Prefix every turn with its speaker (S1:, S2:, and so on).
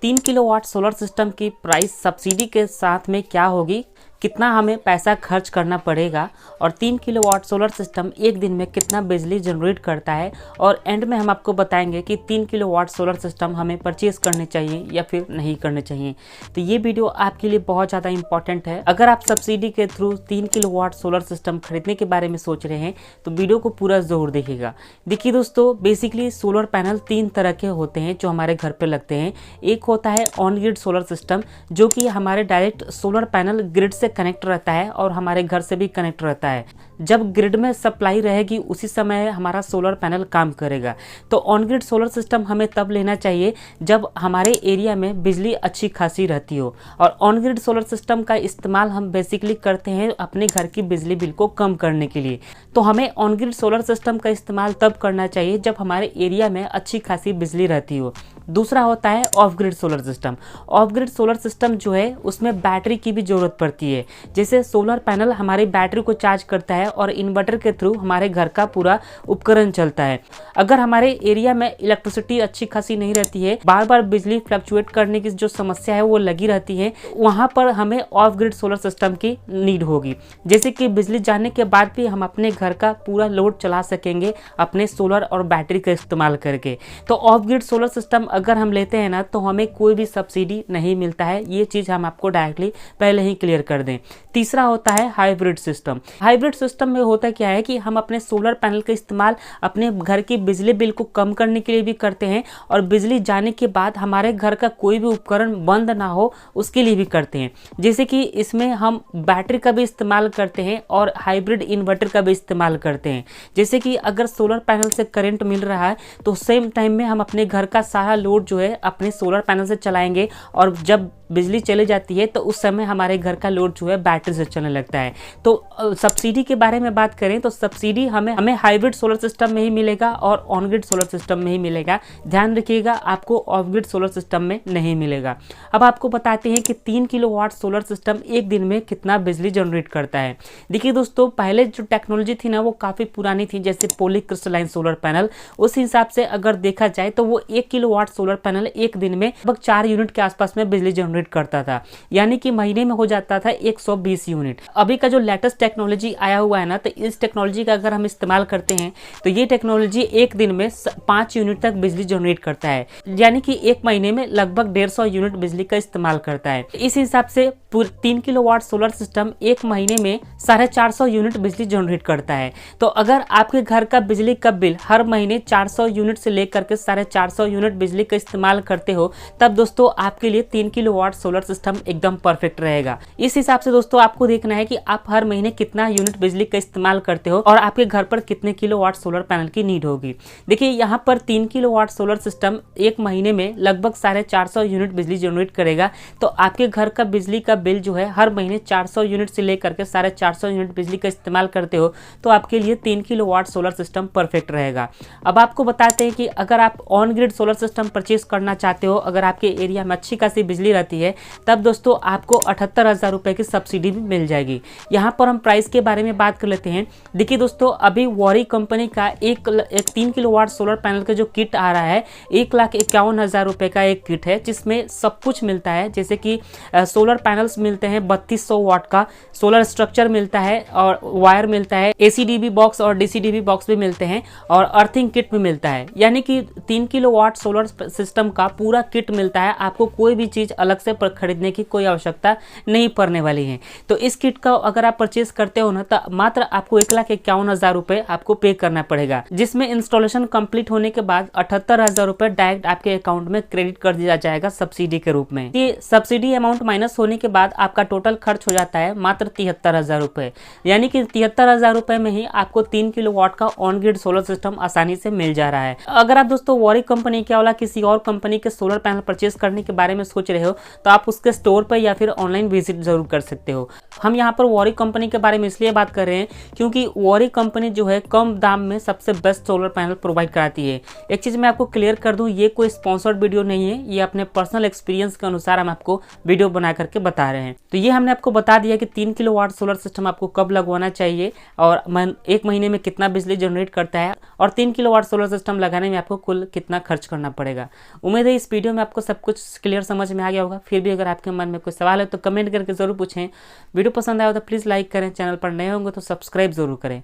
S1: 3 kilowatt solar system की price subsidy के साथ में क्या होगी, कितना हमें पैसा खर्च करना पड़ेगा और 3 किलोवाट सोलर सिस्टम एक दिन में कितना बिजली जनरेट करता है, और एंड में हम आपको बताएंगे कि 3 किलोवाट सोलर सिस्टम हमें परचेज करने चाहिए या फिर नहीं करने चाहिए। तो ये वीडियो आपके लिए बहुत ज़्यादा इंपॉर्टेंट है। अगर आप सब्सिडी के थ्रू 3 किलोवाट सोलर सिस्टम खरीदने के बारे में सोच रहे हैं तो वीडियो को पूरा ज़रूर देखिएगा। देखिए दोस्तों, बेसिकली सोलर पैनल 3 तरह के होते हैं जो हमारे घर पर लगते हैं। एक होता है ऑन ग्रिड सोलर सिस्टम, जो कि हमारे डायरेक्ट सोलर पैनल ग्रिड से कनेक्ट रहता है और हमारे घर से भी कनेक्ट रहता है। जब ग्रिड में सप्लाई रहेगी उसी समय हमारा सोलर पैनल काम करेगा। तो ऑन ग्रिड सोलर सिस्टम हमें तब लेना चाहिए जब हमारे एरिया में बिजली अच्छी खासी रहती हो। और ऑन ग्रिड सोलर सिस्टम का इस्तेमाल हम बेसिकली करते हैं अपने घर की बिजली बिल को कम करने के लिए। तो हमें ऑन ग्रिड सोलर सिस्टम का इस्तेमाल तब करना चाहिए जब हमारे एरिया में अच्छी खासी बिजली रहती हो। दूसरा होता है of grid solar system. Of grid solar system जो है उसमें बैटरी की भी ज़रूरत पड़ती है। जैसे सोलर पैनल हमारी बैटरी को चार्ज करता है और इन्वर्टर के थ्रू हमारे घर का पूरा उपकरण चलता है। अगर हमारे एरिया में इलेक्ट्रिसिटी अच्छी खासी नहीं रहती है, बार बार बिजली फ्लक्चुएट करने की जो समस्या है वो लगी रहती है, वहाँ पर हमें ऑफ ग्रिड सोलर सिस्टम की नीड होगी। जैसे कि बिजली जाने के बाद भी हम अपने घर का पूरा लोड चला सकेंगे अपने सोलर और बैटरी का इस्तेमाल करके। तो ऑफ ग्रिड सोलर सिस्टम अगर हम लेते हैं ना तो हमें कोई भी सब्सिडी नहीं मिलता है। ये चीज़ हम आपको डायरेक्टली पहले ही क्लियर कर दें। तीसरा होता है हाइब्रिड सिस्टम। हाइब्रिड सिस्टम में होता क्या है कि हम अपने सोलर पैनल का इस्तेमाल अपने घर की बिजली बिल को कम करने के लिए भी करते हैं और बिजली जाने के बाद हमारे घर का कोई भी उपकरण बंद ना हो उसके लिए भी करते हैं। जैसे कि इसमें हम बैटरी का भी इस्तेमाल करते हैं और हाइब्रिड इन्वर्टर का भी इस्तेमाल करते हैं। जैसे कि अगर सोलर पैनल से करंट मिल रहा है तो सेम टाइम में हम अपने घर का सारा लोड जो है अपने सोलर पैनल से चलाएंगे, और जब बिजली चली जाती है तो उस समय हमारे घर का लोड जो है बैटरी से चलने लगता है। तो सब्सिडी के बारे में बात करें तो सब्सिडी हमें हाइब्रिड सोलर सिस्टम में ही मिलेगा और ऑन ग्रिड सोलर सिस्टम में ही मिलेगा। ध्यान रखिएगा, आपको ऑफ ग्रिड सोलर सिस्टम में नहीं मिलेगा। अब आपको बताते हैं कि 3 किलोवाट सोलर सिस्टम एक दिन में कितना बिजली जनरेट करता है। देखिए दोस्तों, पहले जो टेक्नोलॉजी थी ना वो काफ़ी पुरानी थी, जैसे पॉलीक्रिस्टलाइन सोलर पैनल। उस हिसाब से अगर देखा जाए तो वो 1 किलोवाट सोलर पैनल एक दिन में लगभग 4 यूनिट के आसपास में बिजली जनरेट करता था, यानी कि महीने में हो जाता था 120 यूनिट। अभी का जो लेटेस्ट टेक्नोलॉजी आया हुआ है ना, तो इस टेक्नोलॉजी का अगर हम इस्तेमाल करते हैं तो ये टेक्नोलॉजी एक दिन में 5 यूनिट तक बिजली जनरेट करता है, यानी कि एक महीने में लगभग 150 यूनिट बिजली का इस्तेमाल करता है। इस हिसाब से 3 किलोवाट सोलर सिस्टम एक महीने में 450 यूनिट बिजली जनरेट करता है। तो अगर आपके घर का बिजली का बिल हर महीने 400 यूनिट से लेकर के 450 यूनिट बिजली का इस्तेमाल करते हो, तब दोस्तों आपके लिए 3 किलोवाट सोलर सिस्टम एकदम परफेक्ट रहेगा। इस हिसाब से दोस्तों आपको देखना है कि आप हर महीने कितना यूनिट बिजली का इस्तेमाल करते हो और आपके घर पर कितने किलोवाट सोलर पैनल की नीड होगी। देखिए यहाँ पर 3 किलोवाट सोलर सिस्टम एक महीने में लगभग 450 यूनिट बिजली जनरेट करेगा। तो आपके घर का बिजली का बिल जो है हर महीने 400 यूनिट से लेकर के 450 यूनिट बिजली का इस्तेमाल करते हो, तो आपके लिए 3 किलोवाट सोलर सिस्टम परफेक्ट रहेगा। अब आपको बताते हैं कि अगर आप on grid solar system purchase करना चाहते हो, अगर आपके एरिया में अच्छी खासी बिजली रहती है, तब दोस्तों आपको 78,000 रुपये की सब्सिडी भी मिल जाएगी। यहाँ पर हम प्राइस के बारे में बात कर लेते हैं। देखिए दोस्तों, अभी वॉरी कंपनी का एक 3 किलोवाट सोलर पैनल का जो किट आ रहा है 1,51,000 रुपये का एक किट है, जिसमें सब कुछ मिलता है। जैसे कि सोलर पैनल्स मिलते हैं 3200 वाट का, सोलर स्ट्रक्चर मिलता है और वायर मिलता है, ACDB बॉक्स और DCDB बॉक्स भी मिलते हैं और अर्थिंग किट भी मिलता है। यानी कि 3 किलोवाट सोलर सिस्टम का पूरा किट मिलता है। आपको कोई भी चीज़ अलग से खरीदने की कोई आवश्यकता नहीं पड़ने वाली है। तो इस किट का अगर आप परचेज करते हो ना, तो मात्र आपको 1,51,000 रुपये आपको पे करना पड़ेगा, जिसमें इंस्टॉलेशन कंप्लीट होने के बाद 78,000 रुपये डायरेक्ट आपके अकाउंट में क्रेडिट कर दिया जाएगा सब्सिडी के रूप में। ये सब्सिडी अमाउंट माइनस होने के बाद आपका टोटल खर्च हो जाता है मात्र 73,000 रुपये, यानी कि 73,000 रुपये में ही आपको 3 किलोवाट का ऑन ग्रिड सोलर सिस्टम आसानी से मिल जा रहा है। अगर आप दोस्तों वॉरी कंपनी के वाला किसी और कंपनी के सोलर पैनल परचेज करने के बारे में सोच रहे हो, तो आप उसके स्टोर पर या फिर ऑनलाइन विजिट जरूर कर सकते हो। हम यहाँ पर वॉरी कंपनी के बारे में इसलिए बात कर रहे हैं क्योंकि वॉरी कंपनी जो है कम दाम में सबसे बेस्ट सोलर पैनल प्रोवाइड कराती है। एक चीज़ मैं आपको क्लियर कर दूं, ये कोई स्पॉन्सर्ड वीडियो नहीं है, ये अपने पर्सनल एक्सपीरियंस के अनुसार हम आपको वीडियो बना करके बता रहे हैं। तो ये हमने आपको बता दिया कि 3 किलोवाट सोलर सिस्टम आपको कब लगवाना चाहिए और एक महीने में कितना बिजली जनरेट करता है और 3 किलोवाट सोलर सिस्टम लगाने में आपको कुल कितना खर्च करना पड़ेगा। जाएगा। उम्मीद है इस वीडियो में आपको सब कुछ क्लियर समझ में आ गया होगा। फिर भी अगर आपके मन में कोई सवाल है तो कमेंट करके ज़रूर पूछें। वीडियो पसंद आया हो तो प्लीज़ लाइक करें, चैनल पर नए होंगे तो सब्सक्राइब ज़रूर करें।